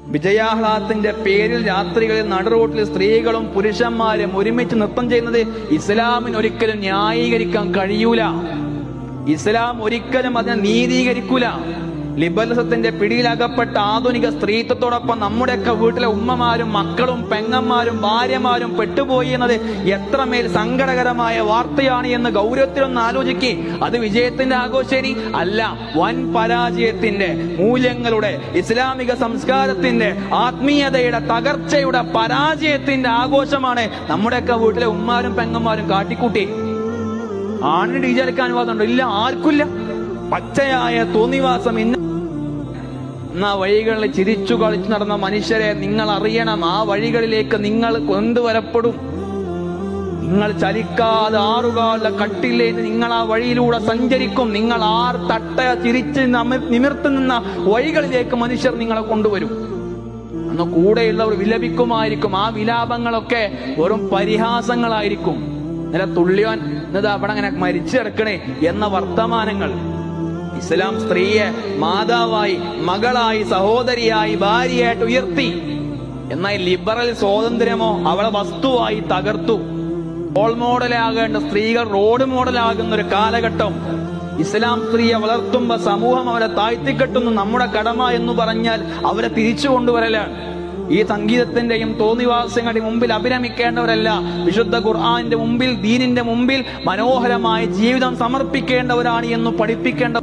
വിജയാഹ്ലാദത്തിന്റെ പേരിൽ രാത്രികളിൽ നടുറോട്ടിൽ സ്ത്രീകളും പുരുഷന്മാരും ഒരുമിച്ച് നൃത്തം ചെയ്യുന്നത് ഇസ്ലാമിന് ഒരിക്കലും ന്യായീകരിക്കാൻ കഴിയൂല. ഇസ്ലാം ഒരിക്കലും അതിനെ നീതീകരിക്കൂല. ലിബറലിസത്തിന്റെ പിടിയിലകപ്പെട്ട ആധുനിക സ്ത്രീത്വത്തോടൊപ്പം നമ്മുടെയൊക്കെ വീട്ടിലെ ഉമ്മമാരും മക്കളും പെങ്ങന്മാരും ഭാര്യമാരും പെട്ടുപോയി എന്നത് എത്രമേൽ സങ്കടകരമായ വാർത്തയാണ് എന്ന് ഗൗരവത്തിലൊന്ന് ആലോചിക്കുക. അത് വിജയത്തിന്റെ ആഘോഷേനി അല്ല, വൻ പരാജയത്തിന്റെ, മൂല്യങ്ങളുടെ, ഇസ്ലാമിക സംസ്കാരത്തിന്റെ, ആത്മീയതയുടെ തകർച്ചയുടെ, പരാജയത്തിന്റെ ആഘോഷമാണ് നമ്മുടെയൊക്കെ വീട്ടിലെ ഉമ്മാരും പെങ്ങന്മാരും കാട്ടിക്കൂട്ടി. ആണിന് ഡി ജെ കളിക്കാൻ അനുവാദമുണ്ടോ? ഇല്ല, ആർക്കില്ല. പച്ചയായ തോന്നിവാസം എന്ന വഴികളിൽ ചിരിച്ചു കളിച്ചു നടന്ന മനുഷ്യരെ നിങ്ങൾ അറിയണം. ആ വഴികളിലേക്ക് നിങ്ങൾ കൊണ്ടുവരപ്പെടും. നിങ്ങൾ ചലിക്കാതെ ആറുകാല കട്ടിലേക്ക് നിങ്ങൾ ആ വഴിയിലൂടെ സഞ്ചരിക്കും. നിങ്ങൾ തട്ട ചിരിച്ച് നിമിർത്തി നിന്ന വഴികളിലേക്ക് മനുഷ്യർ നിങ്ങളെ കൊണ്ടുവരും. അന്ന് കൂടെയുള്ളവർ വിലപിക്കുമായിരിക്കും. ആ വിലാപങ്ങളൊക്കെ വെറും പരിഹാസങ്ങളായിരിക്കും. നില തുള്ളിയോൻ എന്നത് അവിടെ അങ്ങനെ മരിച്ചു കിടക്കണേ എന്ന വർത്തമാനങ്ങൾ. ഇസ്ലാം സ്ത്രീയെ മാതാവായി, മകളായി, സഹോദരിയായി, ഭാര്യയായിട്ട് ഉയർത്തി. എന്നാൽ ലിബറൽ സ്വാതന്ത്ര്യമോ അവളെ വസ്തുവായി തകർത്തു. റോൾ മോഡലാകേണ്ട സ്ത്രീകൾ റോഡ് മോഡലാകുന്ന ഒരു കാലഘട്ടം. ഇസ്ലാം സ്ത്രീയെ വളർത്തുമ്പോ സമൂഹം അവരെ താഴ്ത്തിക്കെട്ടുന്നു. നമ്മുടെ കടമ എന്ന് പറഞ്ഞാൽ അവരെ തിരിച്ചു കൊണ്ടുവരലാണ്. ഈ സംഗീതത്തിന്റെയും തോന്നിവാസങ്ങളുടെയും മുമ്പിൽ അഭിരമിക്കേണ്ടവരല്ല. വിശുദ്ധ ഖുർആന്റെ മുമ്പിൽ, ദീനിന്റെ മുമ്പിൽ മനോഹരമായ ജീവിതം സമർപ്പിക്കേണ്ടവരാണ് എന്ന് പഠിപ്പിക്കേണ്ട